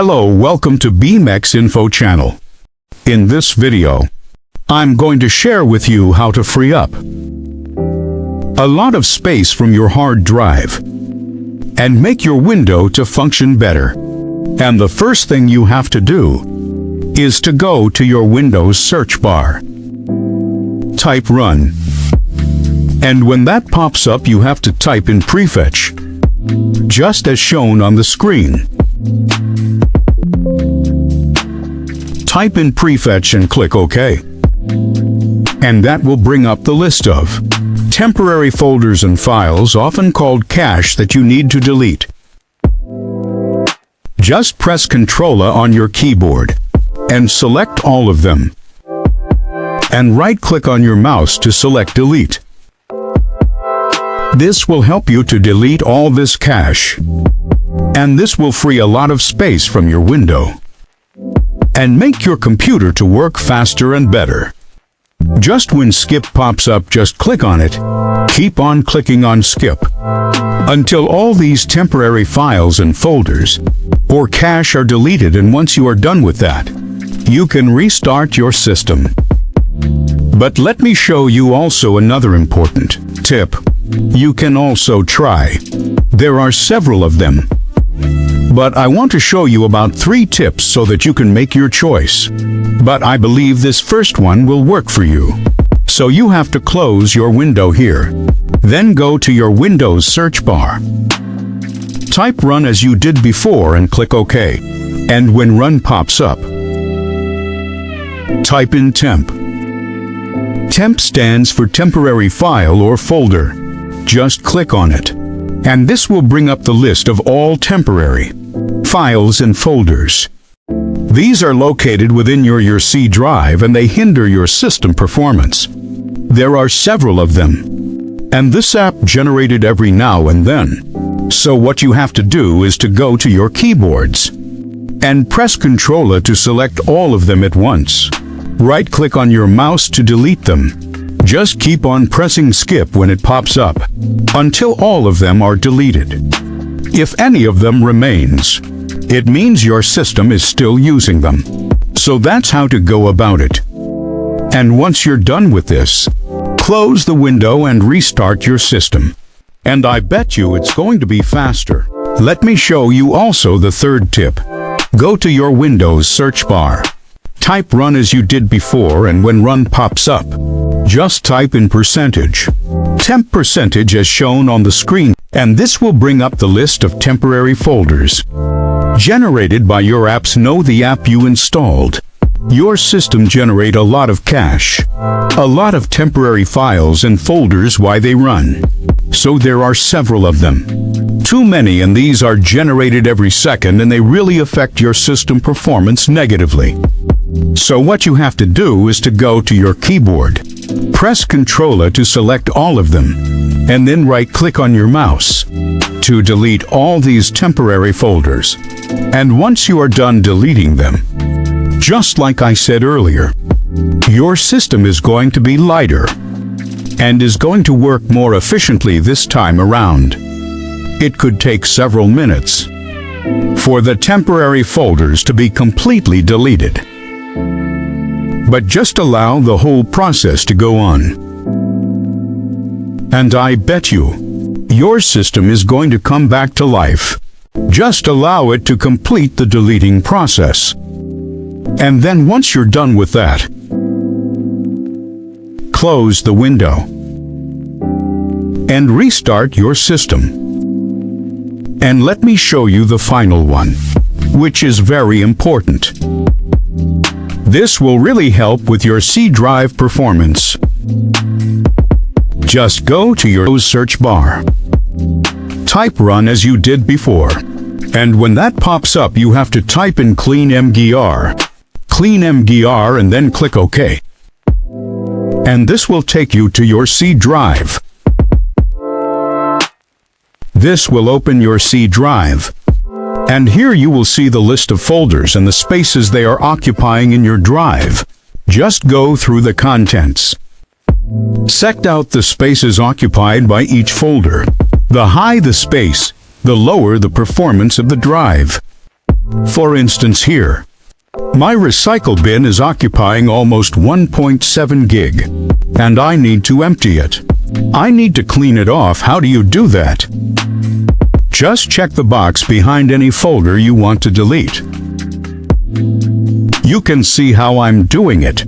Hello, welcome to BMeks Info Channel. In this video, I'm going to share with you how to free up a lot of space from your hard drive and make your window to function better. And the first thing you have to do is to go to your Windows search bar. Type Run. And when that pops up, you have to type in Prefetch, just as shown on the screen. Type in Prefetch and click OK. And that will bring up the list of temporary folders and files, often called cache, that you need to delete. Just press Ctrl on your keyboard and select all of them. And right-click on your mouse to select Delete. This will help you to delete all this cache. And this will free a lot of space from your window and make your computer to work faster and better. Just when Skip pops up, just click on it. Keep on clicking on Skip until all these temporary files and folders or cache are deleted, and once you are done with that, you can restart your system. But let me show you also another important tip you can also try. There are several of them, but I want to show you about 3 tips so that you can make your choice. But I believe this first one will work for you. So you have to close your window here. Then go to your Windows search bar. Type Run as you did before and click OK. And when Run pops up, type in Temp. Temp stands for temporary file or folder. Just click on it, and this will bring up the list of all temporary files and folders. These are located within your C drive, and they hinder your system performance. There are several of them, and this app generated every now and then. So what you have to do is to go to your keyboards and press Ctrl to select all of them at once. Right-click on your mouse to delete them. Just keep on pressing Skip when it pops up until all of them are deleted. If any of them remains, it means your system is still using them. So that's how to go about it. And once you're done with this, close the window and restart your system. And I bet you it's going to be faster. Let me show you also the third tip. Go to your Windows search bar. Type Run as you did before, and when Run pops up, just type in temp percentage as shown on the screen, and this will bring up the list of temporary folders generated by your apps. Know the app you installed. Your system generate a lot of cache, a lot of temporary files and folders while they run. So there are several of them. Too many, and these are generated every second, and they really affect your system performance negatively. So what you have to do is to go to your keyboard, press Ctrl to select all of them, and then right-click on your mouse to delete all these temporary folders. And once you are done deleting them, just like I said earlier, your system is going to be lighter and is going to work more efficiently this time around. It could take several minutes for the temporary folders to be completely deleted. But just allow the whole process to go on. And I bet you, your system is going to come back to life. Just allow it to complete the deleting process. And then once you're done with that, close the window and restart your system. And let me show you the final one, which is very important. This will really help with your C drive performance. Just go to your search bar. Type Run as you did before. And when that pops up, you have to type in clean mgr, and then click OK. And this will take you to your C drive. This will open your C drive. And here you will see the list of folders and the spaces they are occupying in your drive. Just go through the contents. Select out the spaces occupied by each folder. The higher the space, the lower the performance of the drive. For instance here, my recycle bin is occupying almost 1.7 gig, and I need to empty it. I need to clean it off. How do you do that? Just check the box behind any folder you want to delete. You can see how I'm doing it.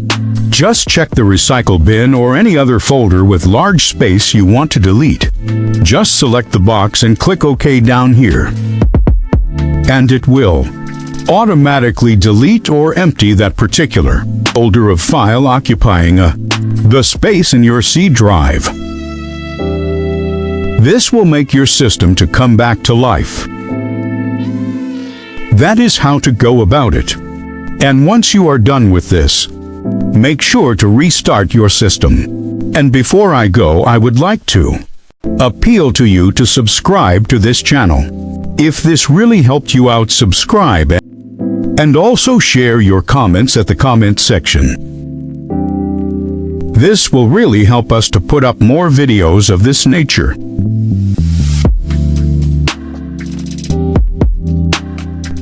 Just check the recycle bin or any other folder with large space you want to delete. Just select the box and click OK down here. And it will automatically delete or empty that particular folder of file occupying the space in your C drive. This will make your system to come back to life. That is how to go about it. And once you are done with this, make sure to restart your system. And before I go, I would like to appeal to you to subscribe to this channel. If this really helped you out, subscribe and also share your comments at the comment section. This will really help us to put up more videos of this nature.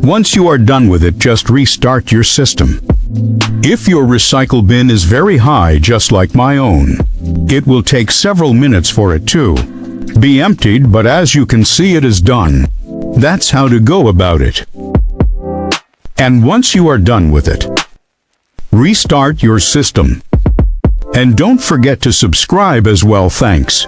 Once you are done with it, just restart your system. If your recycle bin is very high, just like my own, it will take several minutes for it to be emptied, but as you can see, it is done. That's how to go about it. And once you are done with it, restart your system. And don't forget to subscribe as well. Thanks.